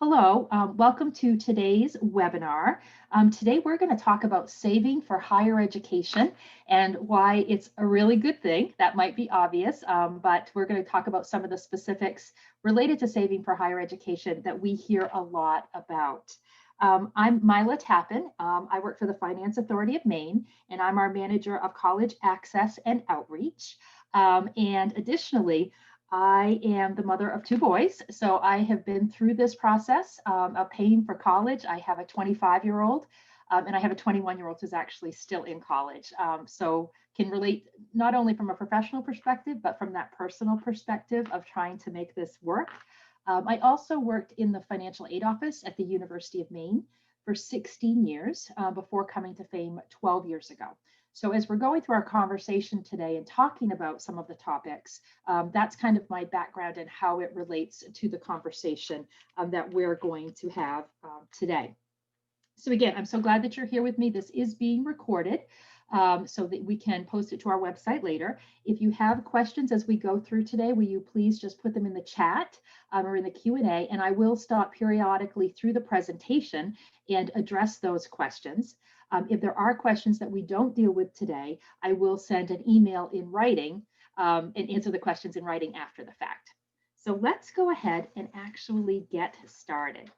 Hello, welcome to today's webinar. Today we're going to talk about saving for higher education and why it's a really good thing. That might be obvious, but we're going to talk about some of the specifics related to saving for higher education that we hear a lot about. I'm Mila Tappan. I work for the Finance Authority of Maine, and I'm our manager of college access and outreach. And additionally, I am the mother of two boys, so I have been through this process of paying for college. I have a 25-year-old and I have a 21-year-old who's actually still in college. So can relate not only from a professional perspective, but from that personal perspective of trying to make this work. I also worked in the financial aid office at the University of Maine for 16 years before coming to FAME 12 years ago. So as we're going through our conversation today and talking about some of the topics, that's kind of my background and how it relates to the conversation that we're going to have today. So again, I'm so glad that you're here with me. This is being recorded so that we can post it to our website later. If you have questions as we go through today, will you please just put them in the chat or in the Q&A, and I will stop periodically through the presentation and address those questions. If there are questions that we don't deal with today, I will send an email in writing and answer the questions in writing after the fact. So let's go ahead and actually get started.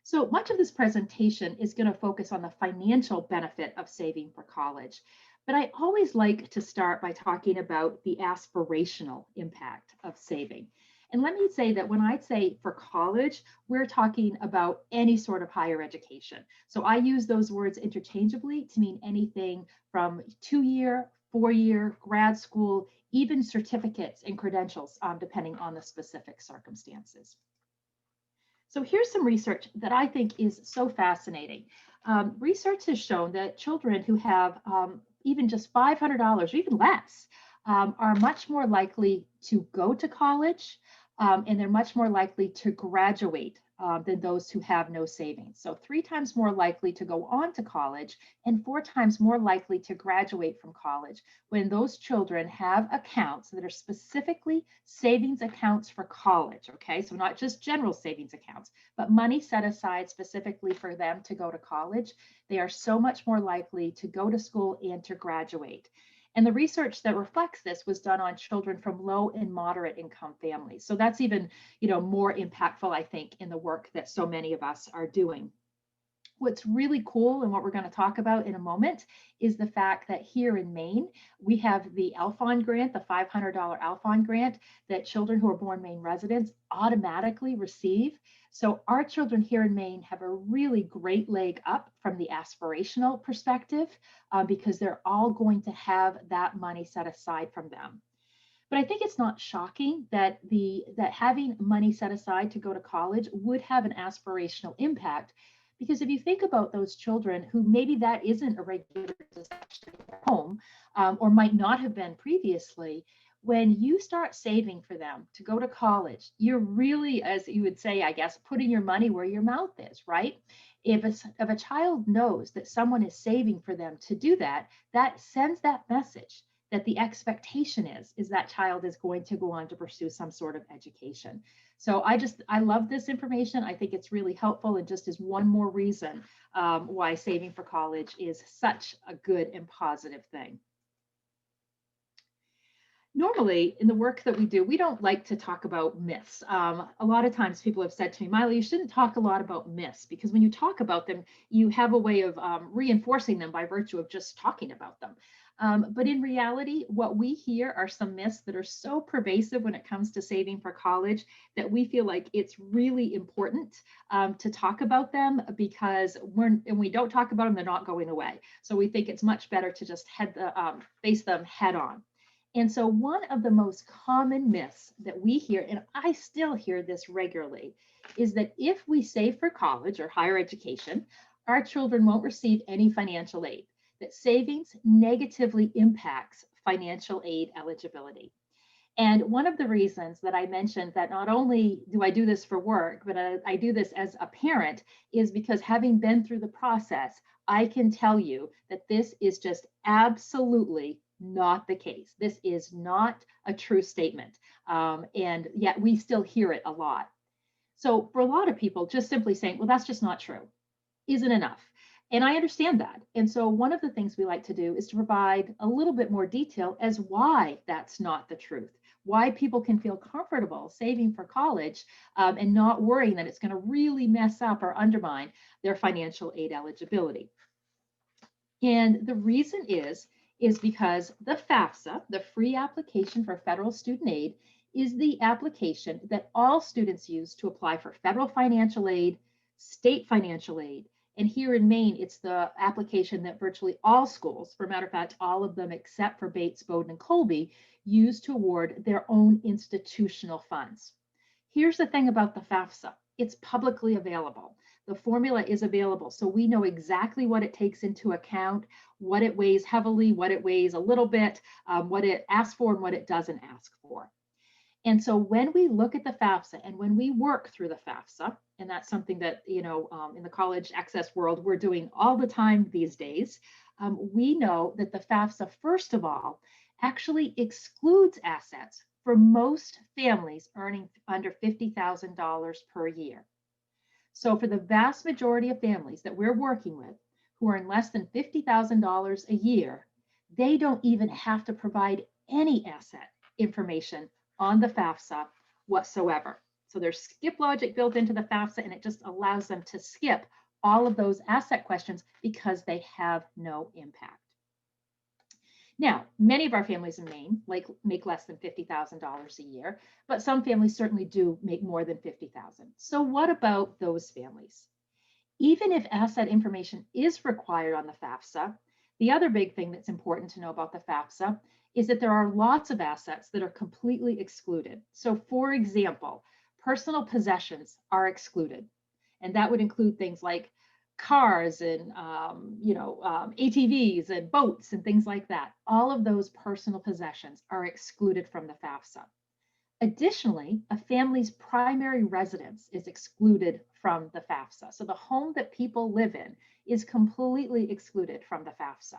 So much of this presentation is going to focus on the financial benefit of saving for college, but I always like to start by talking about the aspirational impact of saving. And let me say that when I say for college, we're talking about any sort of higher education. So I use those words interchangeably to mean anything from 2-year, 4-year, grad school, even certificates and credentials, depending on the specific circumstances. So here's some research that I think is so fascinating. Research has shown that children who have even just $500 or even less are much more likely to go to college and they're much more likely to graduate than those who have no savings. So 3 times more likely to go on to college and 4 times more likely to graduate from college when those children have accounts that are specifically savings accounts for college, okay? So not just general savings accounts, but money set aside specifically for them to go to college. They are so much more likely to go to school and to graduate. And the research that reflects this was done on children from low and moderate income families. So that's even, more impactful, I think, in the work that so many of us are doing. What's really cool and what we're going to talk about in a moment is the fact that here in Maine, we have the Alphon grant, the $500 Alphon grant that children who are born Maine residents automatically receive. So our children here in Maine have a really great leg up from the aspirational perspective because they're all going to have that money set aside from them. But I think it's not shocking that having money set aside to go to college would have an aspirational impact. Because if you think about those children who maybe that isn't a regular discussion at home or might not have been previously, when you start saving for them to go to college, you're really, as you would say, I guess, putting your money where your mouth is, right? If a child knows that someone is saving for them to do that, that sends that message that the expectation is that child is going to go on to pursue some sort of education. So I love this information. I think it's really helpful and just is one more reason why saving for college is such a good and positive thing. Normally, in the work that we do, we don't like to talk about myths. A lot of times people have said to me, Miley, you shouldn't talk a lot about myths because when you talk about them, you have a way of reinforcing them by virtue of just talking about them. But in reality, what we hear are some myths that are so pervasive when it comes to saving for college that we feel like it's really important to talk about them because when we don't talk about them, they're not going away. So we think it's much better to just face them head on. And so one of the most common myths that we hear, and I still hear this regularly, is that if we save for college or higher education, our children won't receive any financial aid, that savings negatively impacts financial aid eligibility. And one of the reasons that I mentioned that not only do I do this for work, but I do this as a parent is because having been through the process, I can tell you that this is just absolutely not the case. This is not a true statement. And yet we still hear it a lot. So for a lot of people, just simply saying, well, that's just not true, isn't enough. And I understand that. And so one of the things we like to do is to provide a little bit more detail as why that's not the truth, why people can feel comfortable saving for college and not worrying that it's going to really mess up or undermine their financial aid eligibility. And the reason is because the FAFSA, the free application for federal student aid, is the application that all students use to apply for federal financial aid, state financial aid. And here in Maine, it's the application that virtually all schools, for a matter of fact, all of them except for Bates, Bowdoin, and Colby, use to award their own institutional funds. Here's the thing about the FAFSA. It's publicly available. The formula is available, so we know exactly what it takes into account, what it weighs heavily, what it weighs a little bit, what it asks for, and what it doesn't ask for. And so when we look at the FAFSA and when we work through the FAFSA, and that's something that, in the college access world, we're doing all the time these days, we know that the FAFSA, first of all, actually excludes assets for most families earning under $50,000 per year. So for the vast majority of families that we're working with who earn less than $50,000 a year, they don't even have to provide any asset information on the FAFSA whatsoever. So there's skip logic built into the FAFSA, and it just allows them to skip all of those asset questions because they have no impact. Now, many of our families in Maine make less than $50,000 a year, but some families certainly do make more than $50,000. So what about those families? Even if asset information is required on the FAFSA, the other big thing that's important to know about the FAFSA is that there are lots of assets that are completely excluded. So for example, personal possessions are excluded. And that would include things like cars and ATVs and boats and things like that. All of those personal possessions are excluded from the FAFSA. Additionally, a family's primary residence is excluded from the FAFSA. So the home that people live in is completely excluded from the FAFSA.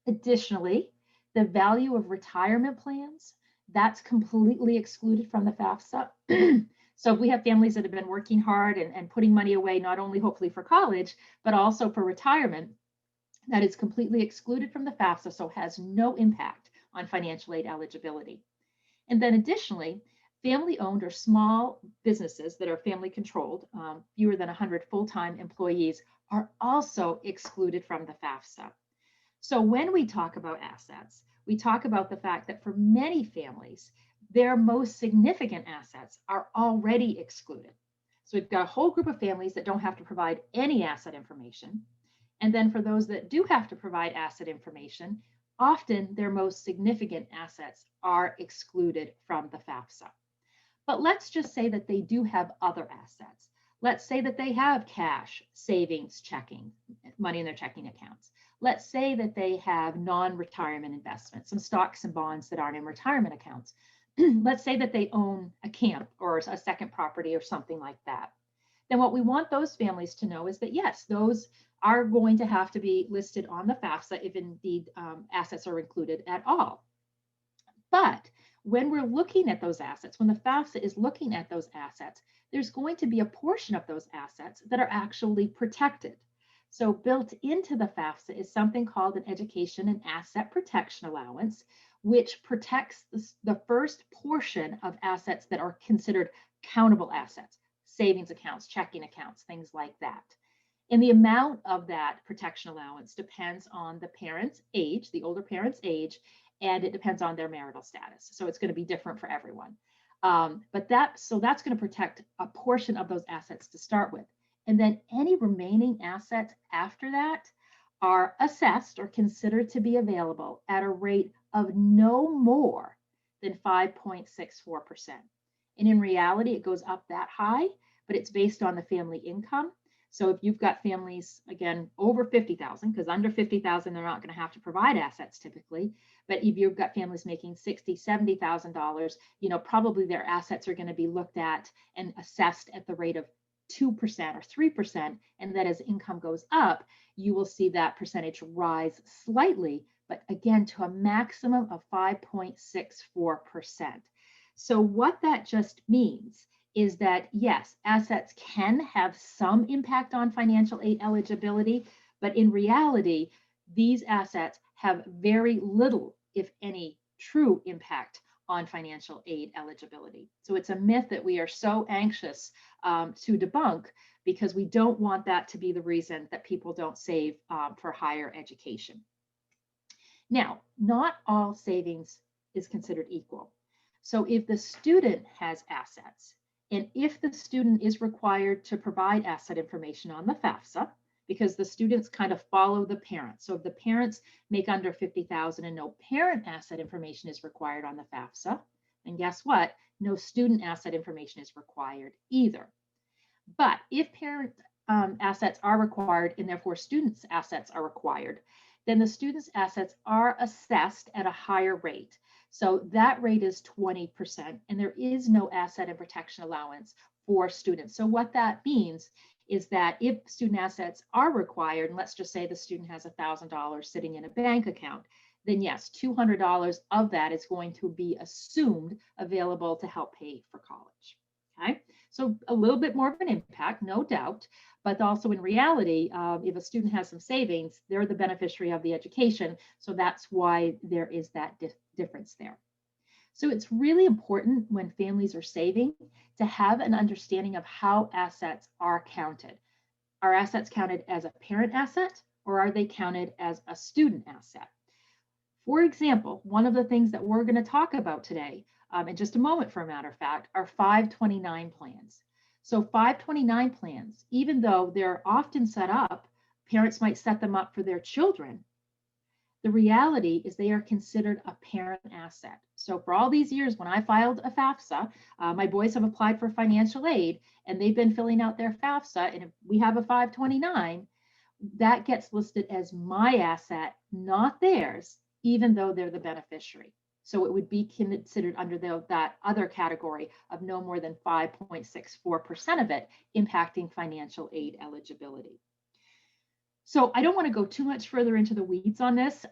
Additionally, the value of retirement plans, that's completely excluded from the FAFSA. So if we have families that have been working hard and putting money away, not only hopefully for college, but also for retirement, that is completely excluded from the FAFSA, so has no impact on financial aid eligibility. And then additionally, family-owned or small businesses that are family-controlled, fewer than 100 full-time employees, are also excluded from the FAFSA. So when we talk about assets, we talk about the fact that for many families, their most significant assets are already excluded. So we've got a whole group of families that don't have to provide any asset information. And then for those that do have to provide asset information, often their most significant assets are excluded from the FAFSA. But let's just say that they do have other assets. Let's say that they have cash, savings, checking, money in their checking accounts. Let's say that they have non-retirement investments, some stocks and bonds that aren't in retirement accounts. Let's say that they own a camp or a second property or something like that. Then what we want those families to know is that, yes, those are going to have to be listed on the FAFSA if indeed assets are included at all. But when we're looking at those assets, when the FAFSA is looking at those assets, there's going to be a portion of those assets that are actually protected. So built into the FAFSA is something called an Education and Asset Protection Allowance, which protects the first portion of assets that are considered countable assets, savings accounts, checking accounts, things like that. And the amount of that protection allowance depends on the parent's age, the older parent's age, and it depends on their marital status. So it's going to be different for everyone. But that's going to protect a portion of those assets to start with. And then any remaining assets after that are assessed or considered to be available at a rate of no more than 5.64%. And in reality, it goes up that high, but it's based on the family income. So if you've got families, again, over 50,000, because under 50,000, they're not going to have to provide assets typically. But if you've got families making $60,000, $70,000, probably their assets are going to be looked at and assessed at the rate of 2% or 3%. And that as income goes up, you will see that percentage rise slightly, but again, to a maximum of 5.64%. So what that just means is that yes, assets can have some impact on financial aid eligibility, but in reality, these assets have very little, if any, true impact on financial aid eligibility. So it's a myth that we are so anxious to debunk, because we don't want that to be the reason that people don't save for higher education. Now, not all savings is considered equal. So if the student has assets, and if the student is required to provide asset information on the FAFSA, because the students kind of follow the parents. So if the parents make under 50,000 and no parent asset information is required on the FAFSA, then guess what? No student asset information is required either. But if parent assets are required and therefore students' assets are required, then the students' assets are assessed at a higher rate. So that rate is 20%, and there is no asset and protection allowance for students. So what that means is that if student assets are required, and let's just say the student has $1,000 sitting in a bank account, then yes, $200 of that is going to be assumed available to help pay for college. Okay, so a little bit more of an impact, no doubt, but also in reality, if a student has some savings, they're the beneficiary of the education. So that's why there is that difference there. So it's really important when families are saving to have an understanding of how assets are counted. Are assets counted as a parent asset, or are they counted as a student asset? For example, one of the things that we're going to talk about today, in just a moment, for a matter of fact, are 529 plans. So 529 plans, even though they're often set up, parents might set them up for their children. The reality is they are considered a parent asset. So for all these years, when I filed a FAFSA, my boys have applied for financial aid, and they've been filling out their FAFSA, and if we have a 529, that gets listed as my asset, not theirs, even though they're the beneficiary. So it would be considered under that other category of no more than 5.64% of it impacting financial aid eligibility. So I don't want to go too much further into the weeds on this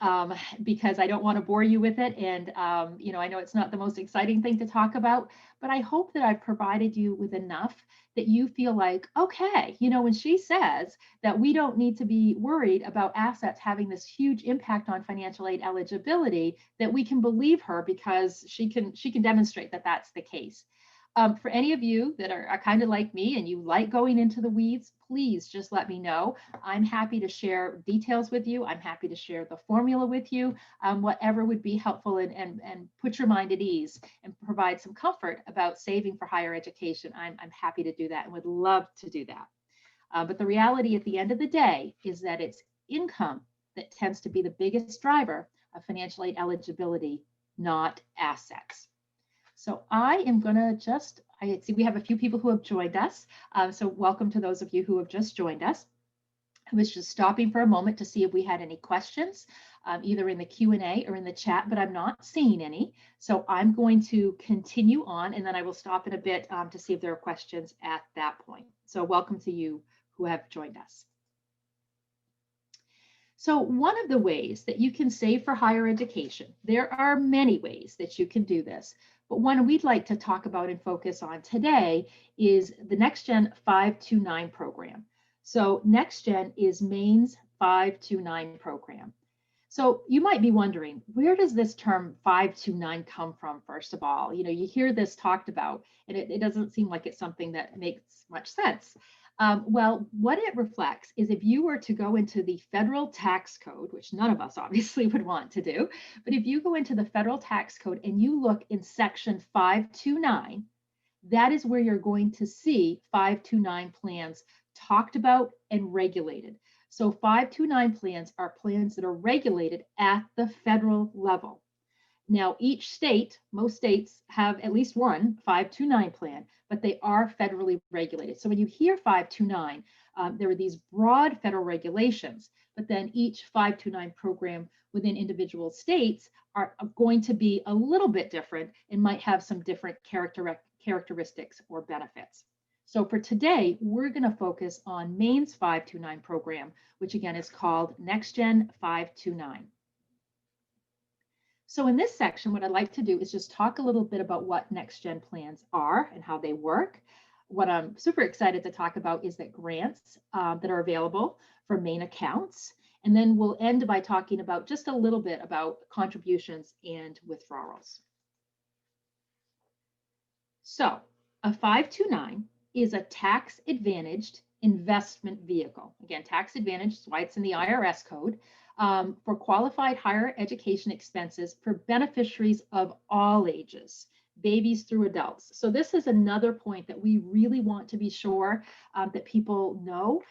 because I don't want to bore you with it. And, I know it's not the most exciting thing to talk about, but I hope that I've provided you with enough that you feel like, okay, when she says that we don't need to be worried about assets having this huge impact on financial aid eligibility, that we can believe her because she can demonstrate that that's the case. For any of you that are kind of like me and you like going into the weeds, please just let me know. I'm happy to share details with you. I'm happy to share the formula with you, whatever would be helpful and put your mind at ease and provide some comfort about saving for higher education. I'm happy to do that and would love to do that. But the reality at the end of the day is that it's income that tends to be the biggest driver of financial aid eligibility, not assets. So I am going to I see we have a few people who have joined us. So welcome to those of you who have just joined us. I was just stopping for a moment to see if we had any questions, either in the Q&A or in the chat, but I'm not seeing any. So I'm going to continue on, and then I will stop in a bit to see if there are questions at that point. So welcome to you who have joined us. So one of the ways that you can save for higher education, there are many ways that you can do this, but one we'd like to talk about and focus on today is the NextGen 529 program. So NextGen is Maine's 529 program. So you might be wondering, where does this term 529 come from, first of all? You hear this talked about, and it doesn't seem like it's something that makes much sense. Well, what it reflects is if you were to go into the federal tax code, which none of us obviously would want to do, but if you go into the federal tax code and you look in section 529, that is where you're going to see 529 plans talked about and regulated. So 529 plans are plans that are regulated at the federal level. Now, each state, most states have at least one 529 plan, but they are federally regulated. So when you hear 529, there are these broad federal regulations, but then each 529 program within individual states are going to be a little bit different and might have some different characteristics or benefits. So for today, we're going to focus on Maine's 529 program, which again is called NextGen 529. So in this section, what I'd like to do is just talk a little bit about what Next Gen plans are and how they work. What I'm super excited to talk about is that grants that are available for main accounts. And then we'll end by talking about just a little bit about contributions and withdrawals. So a 529 is a tax advantaged investment vehicle. Again, tax advantaged is why it's in the IRS code, for qualified higher education expenses for beneficiaries of all ages, babies through adults. So this is another point that we really want to be sure that people know.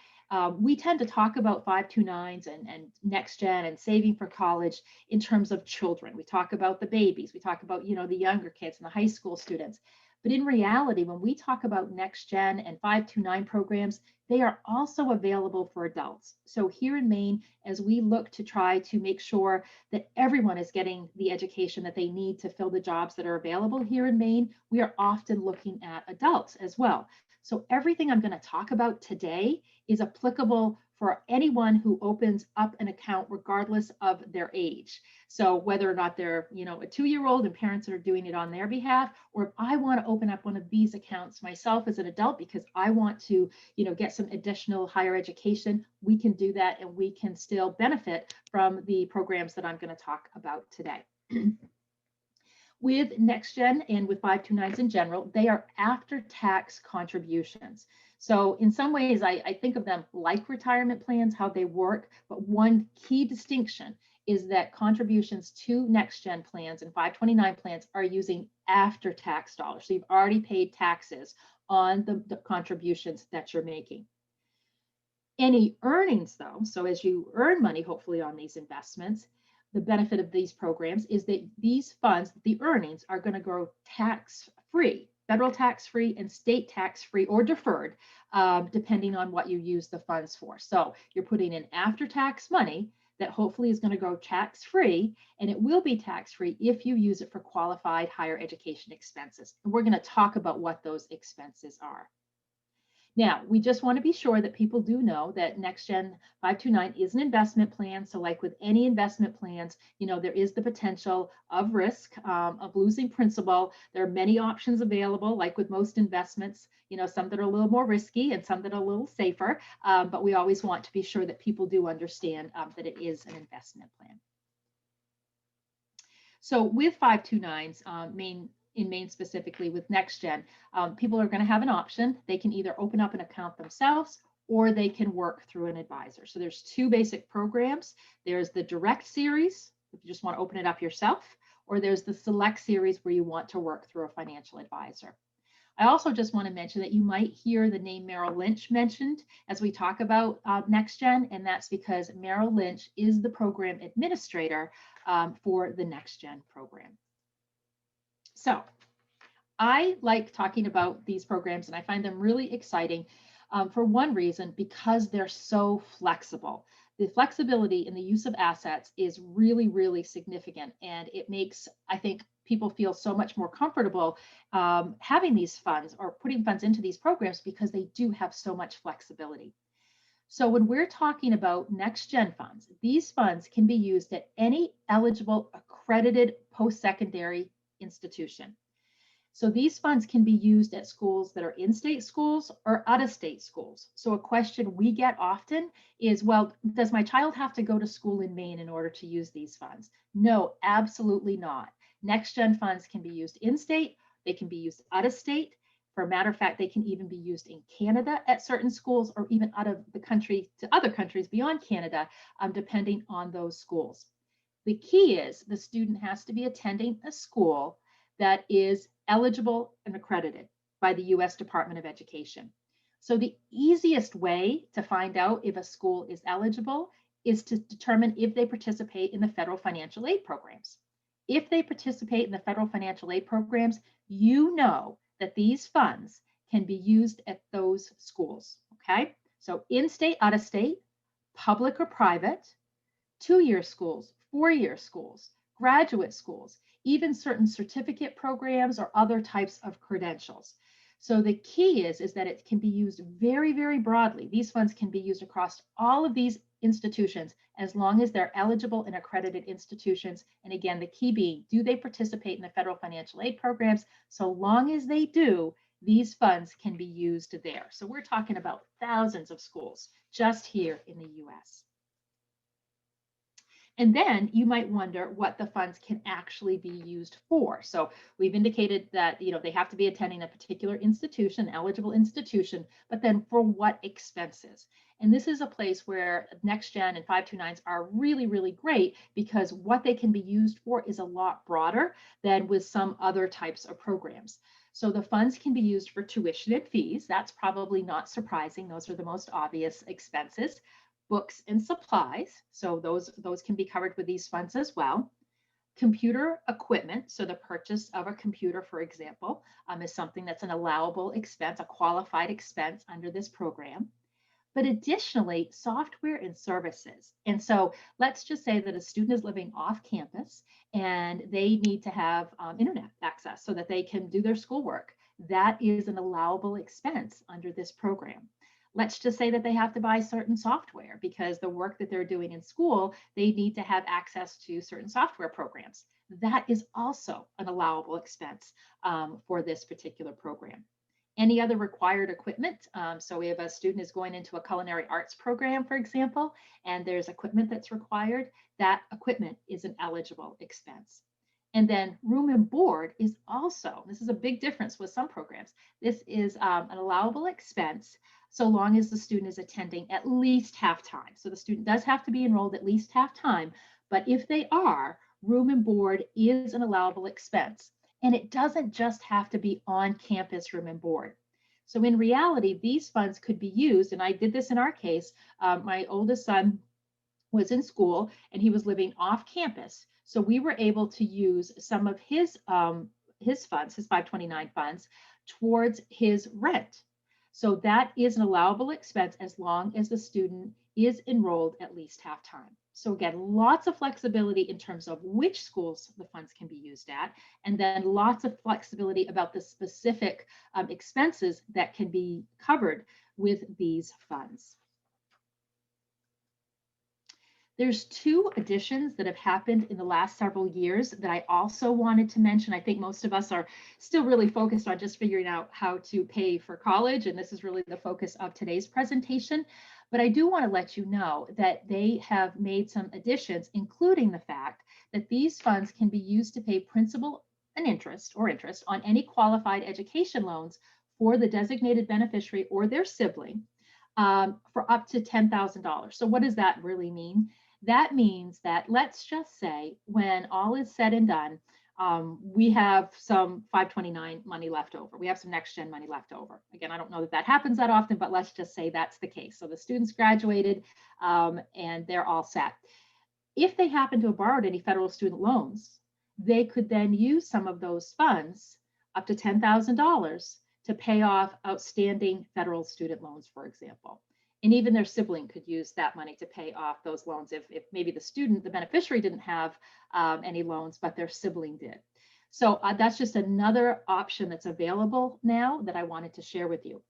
We tend to talk about 529s and Next Gen and saving for college in terms of children. We talk about the babies, we talk about, the younger kids and the high school students. But in reality, when we talk about Next Gen and 529 programs, they are also available for adults. So here in Maine, as we look to try to make sure that everyone is getting the education that they need to fill the jobs that are available here in Maine, we are often looking at adults as well. So everything I'm going to talk about today is applicable for anyone who opens up an account regardless of their age. So whether or not they're, a 2-year-old and parents are doing it on their behalf, or if I want to open up one of these accounts myself as an adult because I want to, get some additional higher education, we can do that and we can still benefit from the programs that I'm going to talk about today. With Next Gen and with 529s in general, they are after-tax contributions. So in some ways, I think of them like retirement plans, how they work, but one key distinction is that contributions to Next Gen plans and 529 plans are using after-tax dollars. So you've already paid taxes on the contributions that you're making. Any earnings, though, so as you earn money, hopefully on these investments, the benefit of these programs is that these funds, the earnings, are going to grow tax-free, federal tax-free and state tax-free or deferred, depending on what you use the funds for. So you're putting in after-tax money that hopefully is going to grow tax-free, and it will be tax-free if you use it for qualified higher education expenses. And we're going to talk about what those expenses are. Now, we just want to be sure that people do know that Next Gen 529 is an investment plan. So like with any investment plans, there is the potential of risk, of losing principal. There are many options available, like with most investments, some that are a little more risky and some that are a little safer. But we always want to be sure that people do understand that it is an investment plan. So with 529s, in Maine specifically with Next Gen, people are going to have an option. They can either open up an account themselves or they can work through an advisor. So there's two basic programs. There's the Direct series, if you just want to open it up yourself, or there's the Select series where you want to work through a financial advisor. I also just want to mention that you might hear the name Merrill Lynch mentioned as we talk about Next Gen, and that's because Merrill Lynch is the program administrator for the Next Gen program. So I like talking about these programs and I find them really exciting for one reason, because they're so flexible. The flexibility in the use of assets is really, really significant, and it makes, I think, people feel so much more comfortable having these funds or putting funds into these programs because they do have so much flexibility. So when we're talking about Next Gen funds, these funds can be used at any eligible accredited post-secondary institution. So these funds can be used at schools that are in-state schools or out-of-state schools. So a question we get often is, well, does my child have to go to school in Maine in order to use these funds? No, absolutely not. Next Gen funds can be used in-state, they can be used out-of-state. For a matter of fact, they can even be used in Canada at certain schools or even out of the country to other countries beyond Canada, depending on those schools. The key is the student has to be attending a school that is eligible and accredited by the U.S. Department of Education. So the easiest way to find out if a school is eligible is to determine if they participate in the federal financial aid programs. If they participate in the federal financial aid programs, you know that these funds can be used at those schools, okay? So in-state, out-of-state, public or private, 2-year schools, 4-year schools, graduate schools, even certain certificate programs or other types of credentials. So the key is that it can be used very, very broadly. These funds can be used across all of these institutions, as long as they're eligible and accredited institutions. And again, the key being, do they participate in the federal financial aid programs? So long as they do, these funds can be used there. So we're talking about thousands of schools just here in the US. And then you might wonder what the funds can actually be used for. So we've indicated that they have to be attending a particular institution, eligible institution, but then for what expenses? And this is a place where NextGen and 529s are really, really great, because what they can be used for is a lot broader than with some other types of programs. So the funds can be used for tuition and fees. That's probably not surprising. Those are the most obvious expenses. Books and supplies, so those can be covered with these funds as well. Computer equipment, so the purchase of a computer, for example, is something that's an allowable expense, a qualified expense under this program. But additionally, software and services. And so let's just say that a student is living off campus and they need to have internet access so that they can do their schoolwork. That is an allowable expense under this program. Let's just say that they have to buy certain software because the work that they're doing in school, they need to have access to certain software programs. That is also an allowable expense for this particular program. Any other required equipment. So we have a student is going into a culinary arts program, for example, and there's equipment that's required. That equipment is an eligible expense. And then room and board is also, this is a big difference with some programs. This is an allowable expense so long as the student is attending at least half time. So the student does have to be enrolled at least half time, but if they are, room and board is an allowable expense. And it doesn't just have to be on campus room and board. So in reality, these funds could be used, and I did this in our case. My oldest son was in school and he was living off campus. So we were able to use some of his funds, his 529 funds, towards his rent. So that is an allowable expense as long as the student is enrolled at least half time. So again, lots of flexibility in terms of which schools the funds can be used at, and then lots of flexibility about the specific expenses that can be covered with these funds. There's two additions that have happened in the last several years that I also wanted to mention. I think most of us are still really focused on just figuring out how to pay for college, and this is really the focus of today's presentation. But I do want to let you know that they have made some additions, including the fact that these funds can be used to pay principal and interest on any qualified education loans for the designated beneficiary or their sibling for up to $10,000. So what does that really mean? That means that, let's just say, when all is said and done, we have some 529 money left over. We have some NextGen money left over. Again, I don't know that that happens that often, but let's just say that's the case. So the students graduated and they're all set. If they happen to have borrowed any federal student loans, they could then use some of those funds, up to $10,000, to pay off outstanding federal student loans, for example. And even their sibling could use that money to pay off those loans if maybe the student, the beneficiary, didn't have any loans, but their sibling did. So that's just another option that's available now that I wanted to share with you.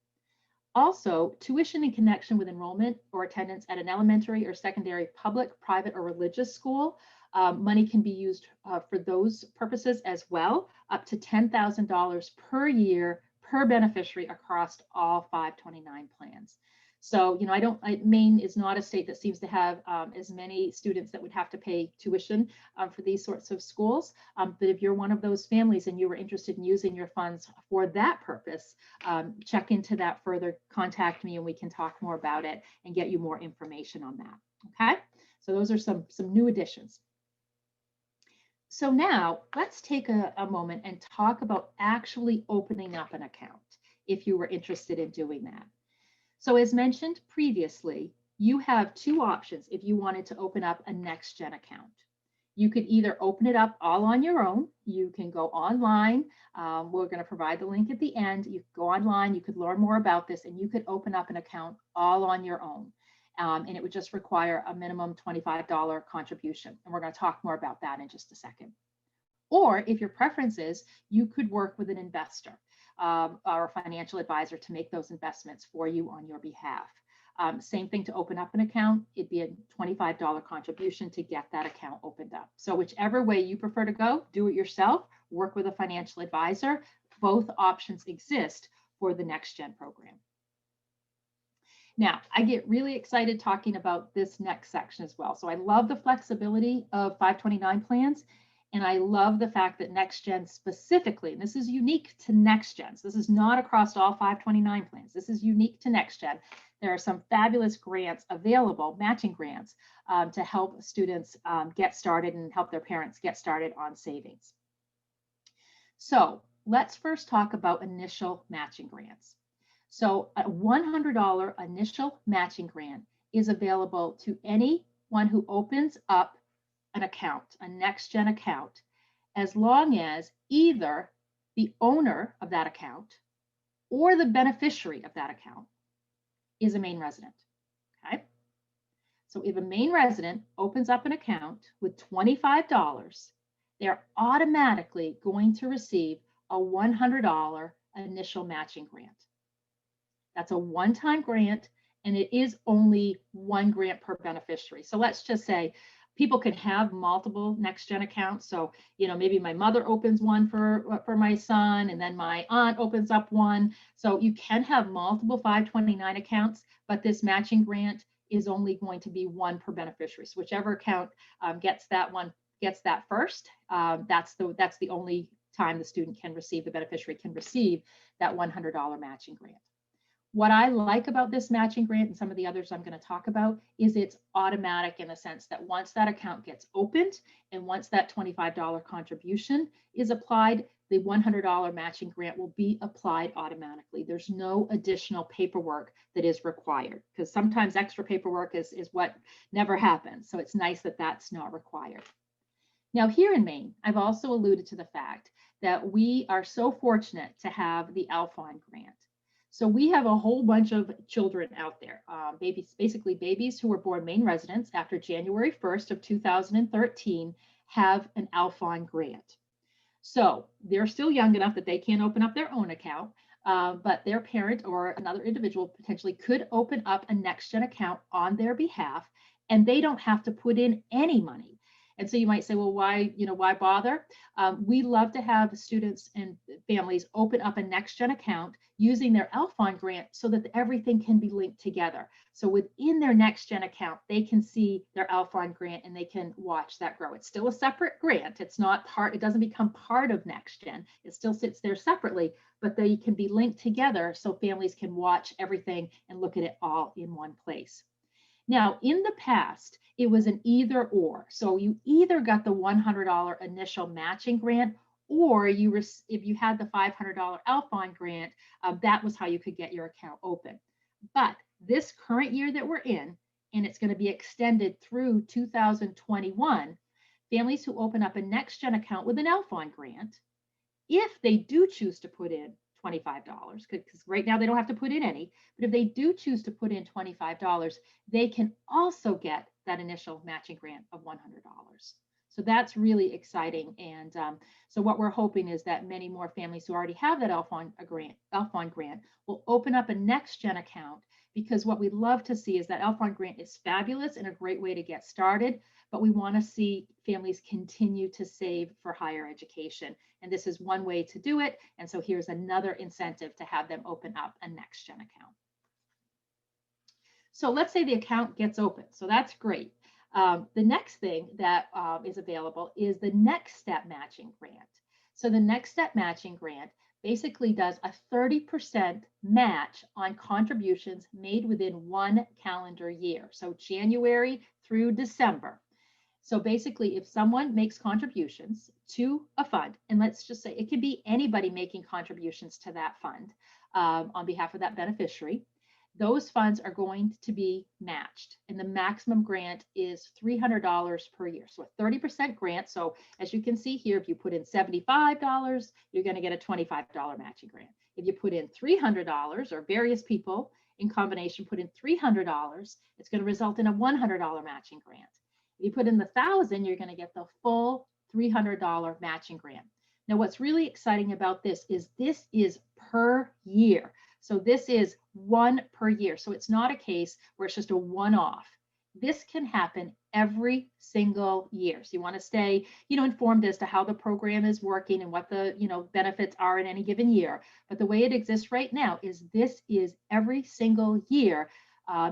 Also, tuition in connection with enrollment or attendance at an elementary or secondary public, private, or religious school, money can be used for those purposes as well, up to $10,000 per year per beneficiary across all 529 plans. So, Maine is not a state that seems to have as many students that would have to pay tuition for these sorts of schools. But if you're one of those families and you were interested in using your funds for that purpose, check into that further, contact me, and we can talk more about it and get you more information on that. Okay, so those are some new additions. So now let's take a moment and talk about actually opening up an account if you were interested in doing that. So as mentioned previously, you have two options if you wanted to open up a NextGen account. You could either open it up all on your own. You can go online. We're going to provide the link at the end. You could go online, you could learn more about this, and you could open up an account all on your own. And it would just require a minimum $25 contribution. And we're going to talk more about that in just a second. Or if your preference is, you could work with an investor or a financial advisor to make those investments for you on your behalf. Same thing to open up an account. It'd be a $25 contribution to get that account opened up. So whichever way you prefer to go, do it yourself, work with a financial advisor. Both options exist for the Next Gen program. Now, I get really excited talking about this next section as well. So I love the flexibility of 529 plans, and I love the fact that Next Gen specifically, and this is unique to Next Gen, so this is not across all 529 plans, this is unique to Next Gen. There are some fabulous grants available, matching grants, to help students get started and help their parents get started on savings. So let's first talk about initial matching grants. So a $100 initial matching grant is available to anyone who opens up an account, a Next Gen account, as long as either the owner of that account or the beneficiary of that account is a Maine resident. Okay. So if a Maine resident opens up an account with $25, they're automatically going to receive a $100 initial matching grant. That's a one-time grant, and it is only one grant per beneficiary. So let's just say people can have multiple Next Gen accounts. So, maybe my mother opens one for my son, and then my aunt opens up one. So you can have multiple 529 accounts, but this matching grant is only going to be one per beneficiary. So whichever account gets that first, that's the only time the student can receive, the beneficiary can receive that $100 matching grant. What I like about this matching grant and some of the others I'm going to talk about is it's automatic in the sense that once that account gets opened and once that $25 contribution is applied, the $100 matching grant will be applied automatically. There's no additional paperwork that is required, because sometimes extra paperwork is what never happens. So it's nice that that's not required. Now, here in Maine, I've also alluded to the fact that we are so fortunate to have the Alphon grant. So we have a whole bunch of children out there, basically babies who were born Maine residents after January 1st of 2013 have an Alphon grant. So they're still young enough that they can't open up their own account, but their parent or another individual potentially could open up a Next Gen account on their behalf, and they don't have to put in any money. And so you might say, well, why bother? We love to have students and families open up a Next Gen account using their Alphon grant so that everything can be linked together. So within their Next Gen account, they can see their Alphon grant and they can watch that grow. It's still a separate grant. It doesn't become part of Next Gen. It still sits there separately, but they can be linked together so families can watch everything and look at it all in one place. Now, in the past, it was an either or. So you either got the $100 initial matching grant, or if you had the $500 Alphon grant, that was how you could get your account open. But this current year that we're in, and it's going to be extended through 2021, families who open up a Next Gen account with an Alphon grant, if they do choose to put in $25, because right now they don't have to put in any, but if they do choose to put in $25, they can also get that initial matching grant of $100. So that's really exciting. And so what we're hoping is that many more families who already have that Alphon grant will open up a Next Gen account, because what we love to see is that Alphon grant is fabulous and a great way to get started, but we want to see families continue to save for higher education. And this is one way to do it. And so here's another incentive to have them open up a Next Gen account. So let's say the account gets open. So that's great. The next thing that is available is the Next Step Matching Grant. So the Next Step Matching Grant basically does a 30% match on contributions made within one calendar year. So January through December. So basically, if someone makes contributions to a fund, and let's just say it could be anybody making contributions to that fund on behalf of that beneficiary, those funds are going to be matched. And the maximum grant is $300 per year. So a 30% grant. So as you can see here, if you put in $75, you're going to get a $25 matching grant. If you put in $300, or various people in combination put in $300, it's going to result in a $100 matching grant. If you put in the $1,000, you're going to get the full $300 matching grant. Now, what's really exciting about this is per year. So this is one per year. So it's not a case where it's just a one-off. This can happen every single year. So you want to stay, informed as to how the program is working and what the, benefits are in any given year. But the way it exists right now is this is every single year.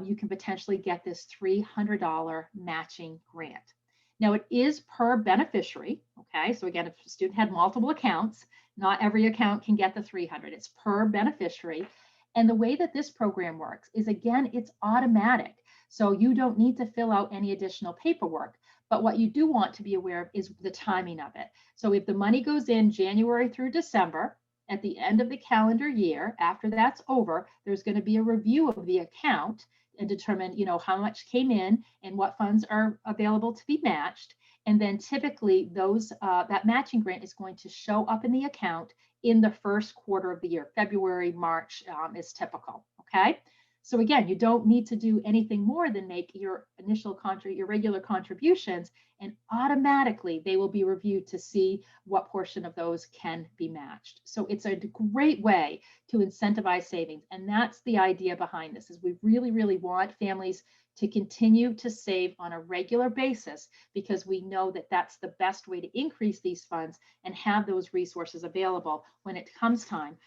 You can potentially get this $300 matching grant. Now it is per beneficiary. Okay. So again, if a student had multiple accounts, not every account can get the 300. It's per beneficiary. And the way that this program works is, again, it's automatic. So you don't need to fill out any additional paperwork. But what you do want to be aware of is the timing of it. So if the money goes in January through December, at the end of the calendar year, after that's over, there's going to be a review of the account and determine, how much came in and what funds are available to be matched. And then typically that matching grant is going to show up in the account in the first quarter of the year. February, March is typical. Okay. So again, you don't need to do anything more than make your your regular contributions, and automatically they will be reviewed to see what portion of those can be matched. So it's a great way to incentivize savings. And that's the idea behind this, is we really, really want families to continue to save on a regular basis, because we know that that's the best way to increase these funds and have those resources available when it comes time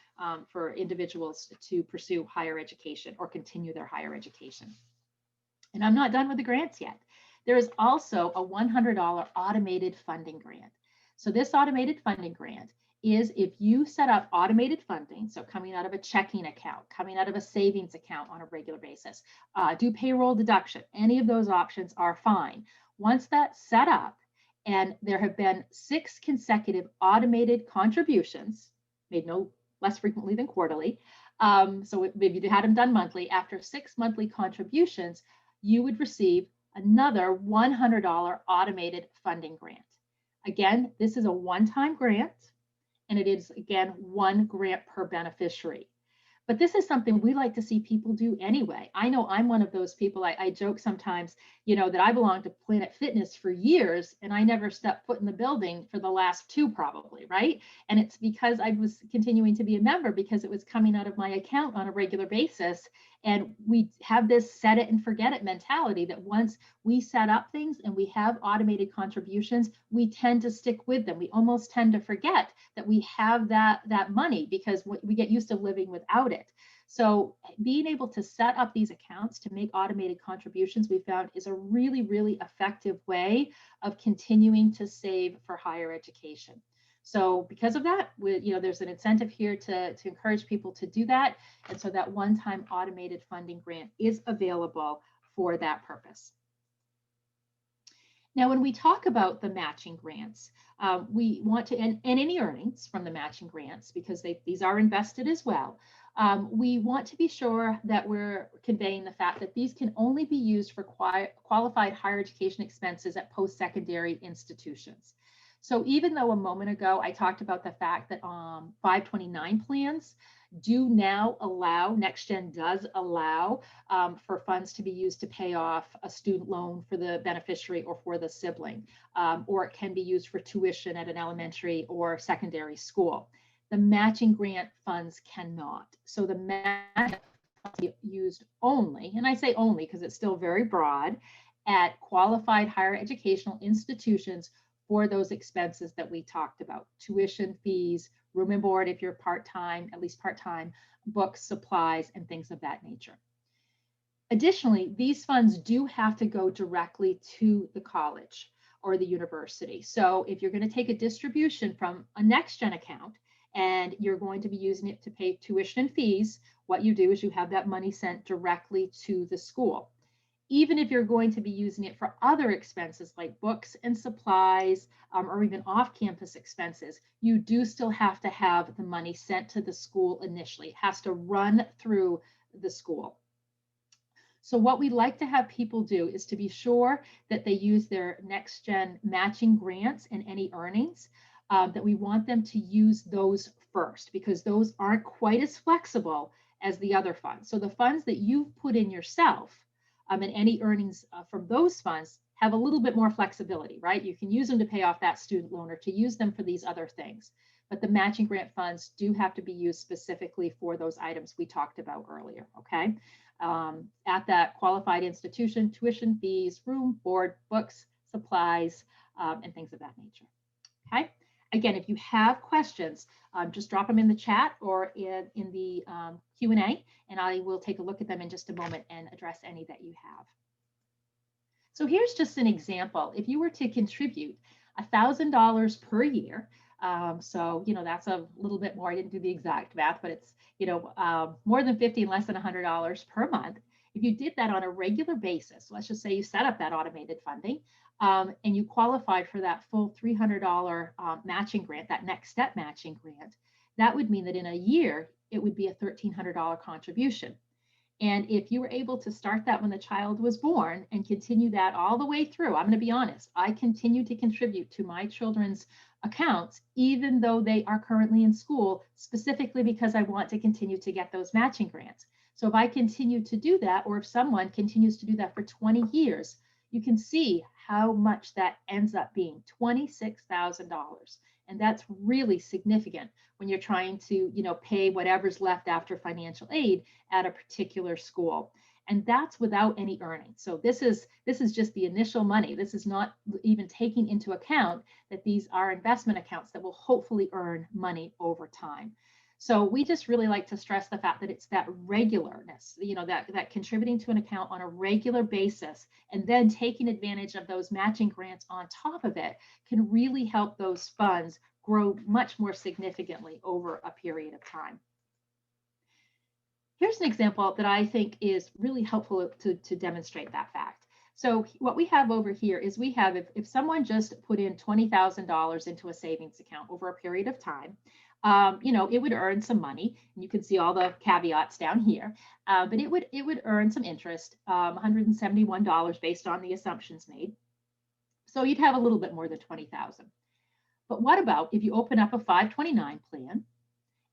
for individuals to pursue higher education or continue their higher education. And I'm not done with the grants yet. There is also a $100 automated funding grant. So this automated funding grant is if you set up automated funding, so coming out of a checking account, coming out of a savings account on a regular basis, do payroll deduction, any of those options are fine. Once that's set up and there have been 6 consecutive automated contributions, made no less frequently than quarterly, so if you had them done monthly, after 6 monthly contributions, you would receive another $100 automated funding grant. Again, this is a one-time grant, and it is, again, 1 grant per beneficiary. But this is something we like to see people do anyway. I know I'm one of those people. I joke sometimes, that I belong to Planet Fitness for years, and I never stepped foot in the building for the last 2 probably, right? And it's because I was continuing to be a member, because it was coming out of my account on a regular basis. And we have this set it and forget it mentality that once we set up things and we have automated contributions, we tend to stick with them. We almost tend to forget that we have that money, because we get used to living without it. So being able to set up these accounts to make automated contributions, we found, is a really, really effective way of continuing to save for higher education. So because of that, there's an incentive here to encourage people to do that. And so that one-time automated funding grant is available for that purpose. Now, when we talk about the matching grants, we want to, and any earnings from the matching grants, because these are invested as well, we want to be sure that we're conveying the fact that these can only be used for qualified higher education expenses at post-secondary institutions. So even though a moment ago I talked about the fact that 529 plans do now allow, NextGen does allow for funds to be used to pay off a student loan for the beneficiary or for the sibling, or it can be used for tuition at an elementary or secondary school. The matching grant funds cannot. So the match used only, and I say only because it's still very broad, at qualified higher educational institutions for those expenses that we talked about: tuition, fees, room and board if you're part-time, at least part-time, books, supplies, and things of that nature. Additionally, these funds do have to go directly to the college or the university. So if you're going to take a distribution from a NextGen account and you're going to be using it to pay tuition and fees, what you do is you have that money sent directly to the school. Even if you're going to be using it for other expenses like books and supplies, or even off-campus expenses, you do still have to have the money sent to the school initially. It has to run through the school. So what we like to have people do is to be sure that they use their NextGen matching grants and any earnings, that we want them to use those first, because those aren't quite as flexible as the other funds. So the funds that you've put in yourself, and any earnings from those funds have a little bit more flexibility, right? You can use them to pay off that student loan or to use them for these other things. but the matching grant funds do have to be used specifically for those items we talked about earlier, okay? At that qualified institution, tuition fees, room, board, books, supplies, and things of that nature, okay? Again, if you have questions, just drop them in the chat or in the Q&A, and I will take a look at them in just a moment and address any that you have. So here's just an example. If you were to contribute $1,000 per year, so, that's a little bit more. I didn't do the exact math, but it's, more than 50 and less than $100 per month. If you did that on a regular basis, let's just say you set up that automated funding and you qualified for that full $300 matching grant, that next step matching grant, that would mean that in a year, it would be a $1,300 contribution. And if you were able to start that when the child was born and continue that all the way through, I'm going to be honest, I continue to contribute to my children's accounts, even though they are currently in school, specifically because I want to continue to get those matching grants. So if I continue to do that, or if someone continues to do that for 20 years, you can see how much that ends up being, $26,000. And that's really significant when you're trying to, pay whatever's left after financial aid at a particular school. And that's without any earnings. So this is just the initial money. This is not even taking into account that these are investment accounts that will hopefully earn money over time. So we just really like to stress the fact that it's that regularness, that contributing to an account on a regular basis and then taking advantage of those matching grants on top of it can really help those funds grow much more significantly over a period of time. Here's an example that I think is really helpful to demonstrate that fact. So what we have over here is we have, if someone just put in $20,000 into a savings account over a period of time, it would earn some money. And you can see all the caveats down here, but it would earn some interest, $171 based on the assumptions made. So you'd have a little bit more than $20,000. But what about if you open up a 529 plan?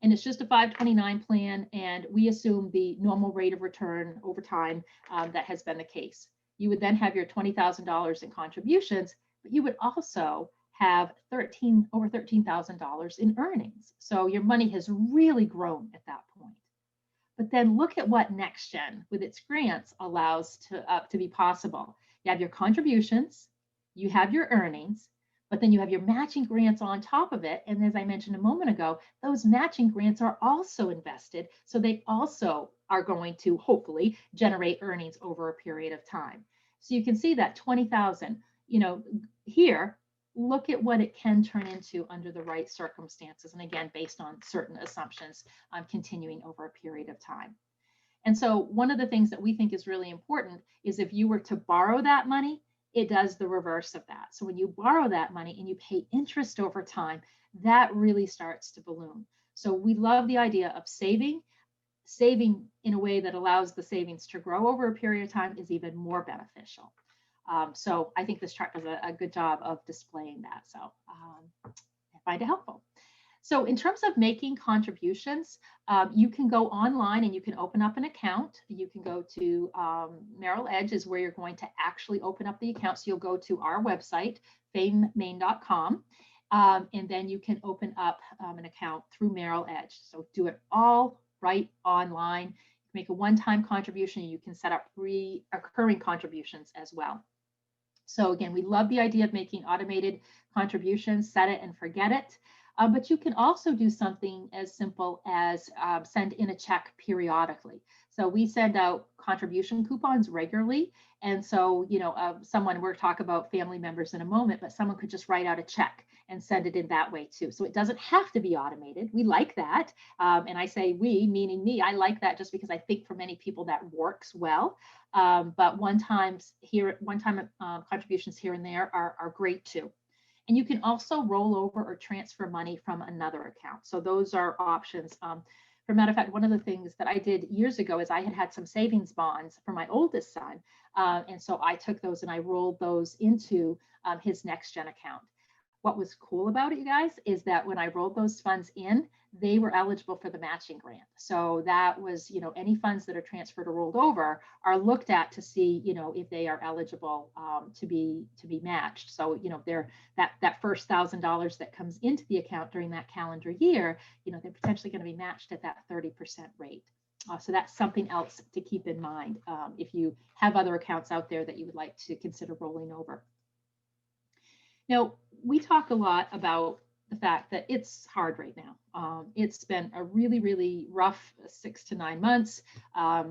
And it's just a 529 plan, and we assume the normal rate of return over time that has been the case. You would then have your $20,000 in contributions, but you would also have over $13,000 in earnings. So your money has really grown at that point. But then look at what NextGen with its grants allows to be possible. You have your contributions, you have your earnings, but then you have your matching grants on top of it. And as I mentioned a moment ago, those matching grants are also invested. So they also are going to hopefully generate earnings over a period of time. So you can see that 20,000, here, look at what it can turn into under the right circumstances. And again, based on certain assumptions, continuing over a period of time. And so one of the things that we think is really important is if you were to borrow that money, it does the reverse of that. So when you borrow that money and you pay interest over time, that really starts to balloon. So we love the idea of saving in a way that allows the savings to grow over a period of time is even more beneficial. So I think this chart does a good job of displaying that. So I find it helpful. So in terms of making contributions, you can go online and you can open up an account. You can go to Merrill Edge is where you're going to actually open up the account. So you'll go to our website, famemaine.com, and then you can open up an account through Merrill Edge. So do it all right online. You can make a one-time contribution. You can set up recurring contributions as well. So again, we love the idea of making automated contributions, set it and forget it. But you can also do something as simple as send in a check periodically. So we send out contribution coupons regularly. And so, someone, we'll talk about family members in a moment, but someone could just write out a check and send it in that way too. So it doesn't have to be automated. We like that. And I say we, meaning me, I like that just because I think for many people that works well. But one-time contributions here and there are great too. And you can also roll over or transfer money from another account. So those are options. For a matter of fact, one of the things that I did years ago is I had some savings bonds for my oldest son. And so I took those and I rolled those into his NextGen account. what was cool about it, you guys, is that when I rolled those funds in, they were eligible for the matching grant. So that was, any funds that are transferred or rolled over are looked at to see, if they are eligible to be matched. So, they're that first $1,000 that comes into the account during that calendar year, they're potentially going to be matched at that 30% rate. So that's something else to keep in mind if you have other accounts out there that you would like to consider rolling over. Now, we talk a lot about the fact that it's hard right now. It's been a really, really rough 6 to 9 months. I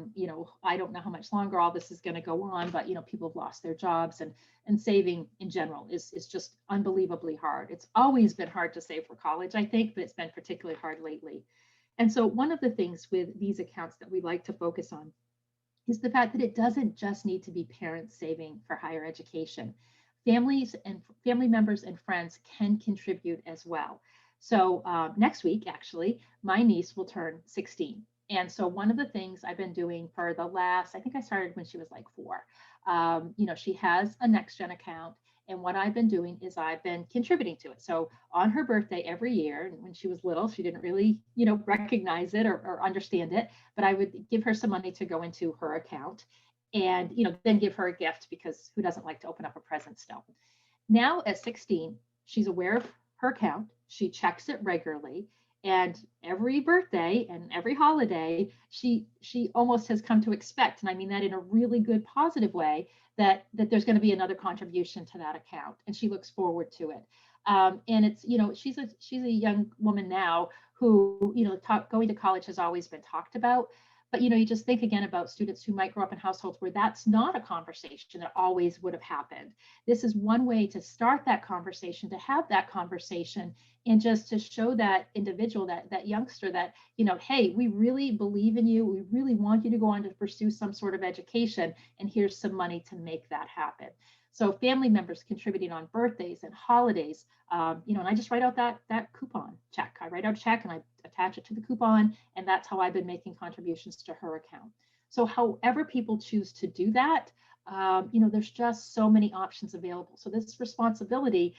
don't know how much longer all this is going to go on, but people have lost their jobs, and saving in general is just unbelievably hard. It's always been hard to save for college, I think, but it's been particularly hard lately. And so one of the things with these accounts that we like to focus on is the fact that it doesn't just need to be parents saving for higher education. Families and family members and friends can contribute as well. So next week, actually, my niece will turn 16. And so one of the things I've been doing for the last, I think I started when she was like 4, she has a NextGen account. And what I've been doing is I've been contributing to it. So on her birthday every year, and when she was little, she didn't really, recognize it or understand it, but I would give her some money to go into her account and, then give her a gift, because who doesn't like to open up a present still? Now at 16, she's aware of her account. She checks it regularly. And every birthday and every holiday, she almost has come to expect, and I mean that in a really good, positive way, that there's going to be another contribution to that account, and she looks forward to it. And it's, she's a young woman now who, going to college has always been talked about. But, you just think again about students who might grow up in households where that's not a conversation that always would have happened. This is one way to start that conversation, to have that conversation, and just to show that individual, that youngster, that, hey, we really believe in you. We really want you to go on to pursue some sort of education, and here's some money to make that happen. So family members contributing on birthdays and holidays, and I just write out that coupon check. I write out a check and I attach it to the coupon, and that's how I've been making contributions to her account. So however people choose to do that, there's just so many options available. So this responsibility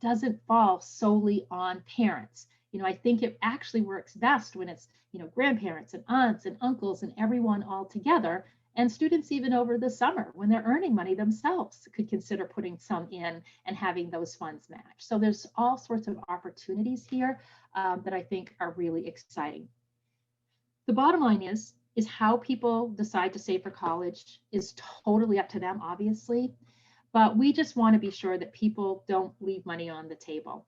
doesn't fall solely on parents. I think it actually works best when it's, grandparents and aunts and uncles and everyone all together. And students, even over the summer, when they're earning money themselves, could consider putting some in and having those funds matched. So there's all sorts of opportunities here that I think are really exciting. The bottom line is how people decide to save for college is totally up to them, obviously. But we just want to be sure that people don't leave money on the table.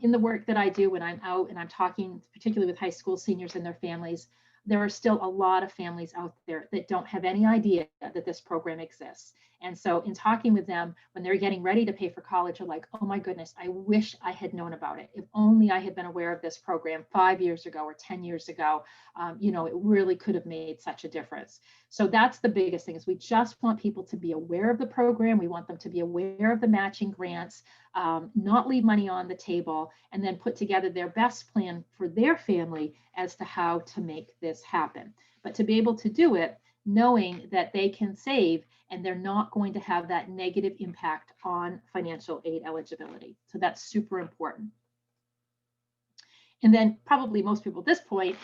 In the work that I do when I'm out and I'm talking, particularly with high school seniors and their families, there are still a lot of families out there that don't have any idea that this program exists. And so in talking with them, when they're getting ready to pay for college, they're like, oh my goodness, I wish I had known about it. If only I had been aware of this program 5 years ago or 10 years ago, it really could have made such a difference. So that's the biggest thing, is we just want people to be aware of the program. We want them to be aware of the matching grants, not leave money on the table, and then put together their best plan for their family as to how to make this happen. But to be able to do it, knowing that they can save and they're not going to have that negative impact on financial aid eligibility. So that's super important. And then probably most people at this point,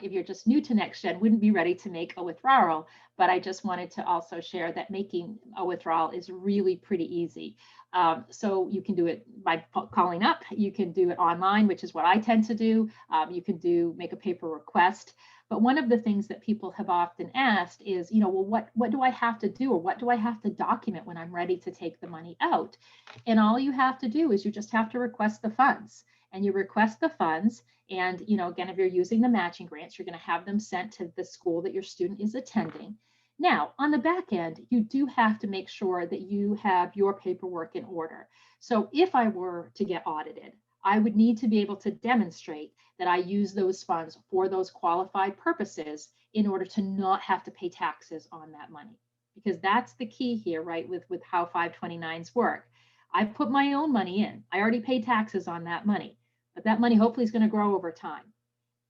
if you're just new to NextGen, wouldn't be ready to make a withdrawal. But I just wanted to also share that making a withdrawal is really pretty easy. So you can do it by calling up. You can do it online, which is what I tend to do. You can make a paper request. But one of the things that people have often asked is, well, what do I have to do, or what do I have to document when I'm ready to take the money out? And all you have to do is you just have to request the funds. And you request the funds, and again, if you're using the matching grants, you're going to have them sent to the school that your student is attending. Now, on the back end, you do have to make sure that you have your paperwork in order. So if I were to get audited, I would need to be able to demonstrate that I use those funds for those qualified purposes in order to not have to pay taxes on that money. Because that's the key here, right, with how 529s work. I put my own money in. I already paid taxes on that money, but that money hopefully is going to grow over time.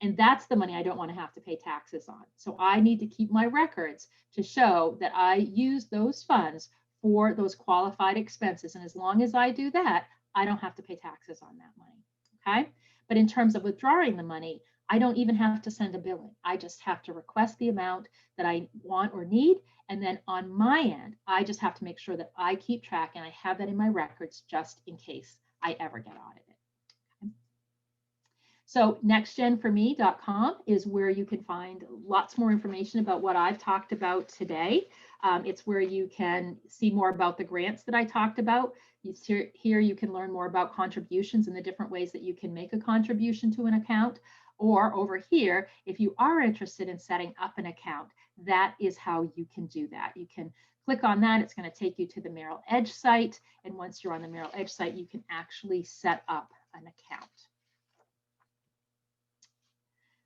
And that's the money I don't want to have to pay taxes on. So I need to keep my records to show that I use those funds for those qualified expenses. And as long as I do that, I don't have to pay taxes on that money. Okay. But in terms of withdrawing the money, I don't even have to send a bill in. I just have to request the amount that I want or need. And then on my end, I just have to make sure that I keep track and I have that in my records just in case I ever get audited. Okay. So nextgenforme.com is where you can find lots more information about what I've talked about today. It's where you can see more about the grants that I talked about. Here you can learn more about contributions and the different ways that you can make a contribution to an account. Or over here, if you are interested in setting up an account, that is how you can do that. You can click on that. It's going to take you to the Merrill Edge site. And once you're on the Merrill Edge site, you can actually set up an account.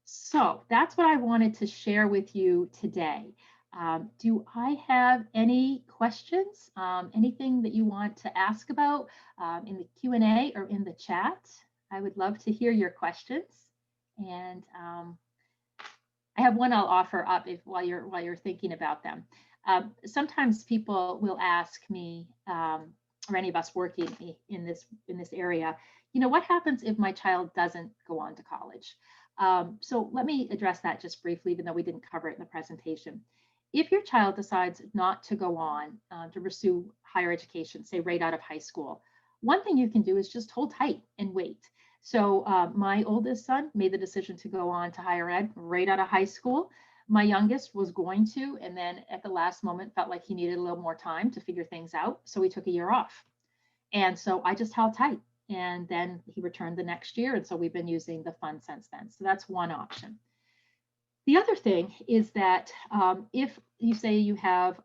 So that's what I wanted to share with you today. Do I have any questions? Anything that you want to ask about in the Q&A or in the chat? I would love to hear your questions. And I have one I'll offer up while you're thinking about them. Sometimes people will ask me, or any of us working in this area, what happens if my child doesn't go on to college? So let me address that just briefly, even though we didn't cover it in the presentation. If your child decides not to go on to pursue higher education, say right out of high school, one thing you can do is just hold tight and wait. So my oldest son made the decision to go on to higher ed right out of high school. My youngest was going to, and then at the last moment felt like he needed a little more time to figure things out. So he took a year off. And so I just held tight. And then he returned the next year. And so we've been using the fund since then. So that's one option. The other thing is that if you say you have,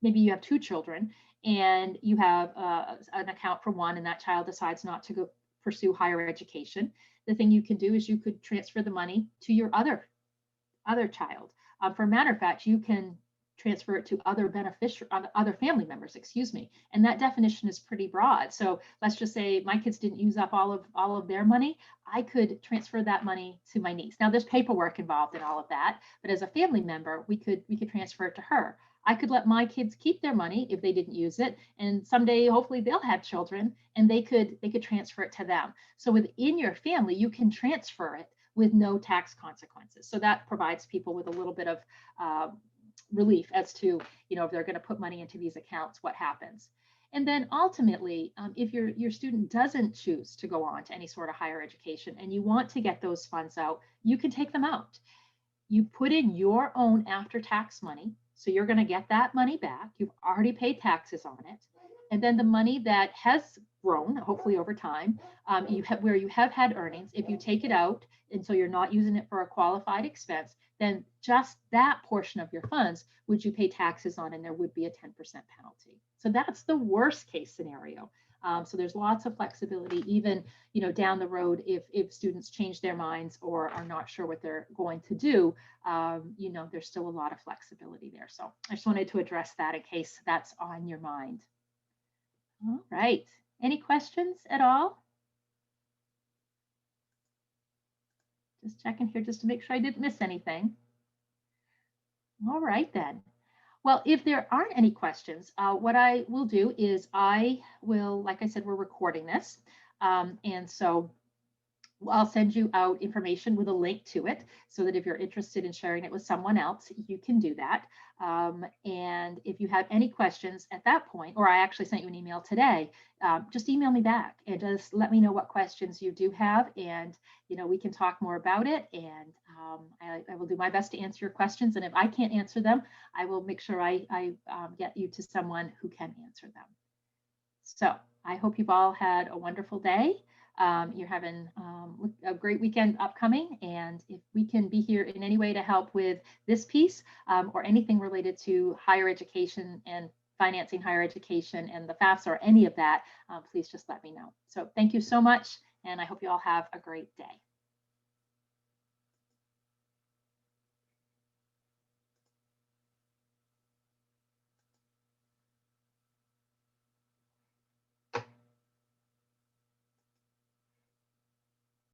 maybe you have 2 children and you have an account for one and that child decides not to go pursue higher education, the thing you can do is you could transfer the money to your other child. For a matter of fact, you can transfer it to other family members, and that definition is pretty broad. So let's just say my kids didn't use up all of their money. I could transfer that money to my niece. Now there's paperwork involved in all of that, but as a family member, we could transfer it to her. I could let my kids keep their money if they didn't use it, and someday hopefully they'll have children and they could transfer it to them. So within your family, you can transfer it with no tax consequences. So that provides people with a little bit of relief as to, if they're going to put money into these accounts, what happens. And then ultimately, if your student doesn't choose to go on to any sort of higher education and you want to get those funds out, you can take them out. You put in your own after-tax money, so you're going to get that money back. You've already paid taxes on it. And then the money that has grown, hopefully over time, where you have had earnings, if you take it out until you're not using it for a qualified expense, then just that portion of your funds would you pay taxes on, and there would be a 10% penalty. So that's the worst case scenario. So there's lots of flexibility, even down the road, if students change their minds or are not sure what they're going to do, there's still a lot of flexibility there. So I just wanted to address that in case that's on your mind. All right. Any questions at all? Just checking here just to make sure I didn't miss anything. All right then. Well, if there aren't any questions, what I will do is I will, like I said, we're recording this. And so I'll send you out information with a link to it so that if you're interested in sharing it with someone else, you can do that. And if you have any questions at that point, or I actually sent you an email today, just email me back and just let me know what questions you do have, and we can talk more about it. And I will do my best to answer your questions. And if I can't answer them, I will make sure I get you to someone who can answer them. So I hope you've all had a wonderful day. You're having a great weekend upcoming, and if we can be here in any way to help with this piece or anything related to higher education and financing higher education and the FAFSA or any of that, please just let me know. So thank you so much, and I hope you all have a great day.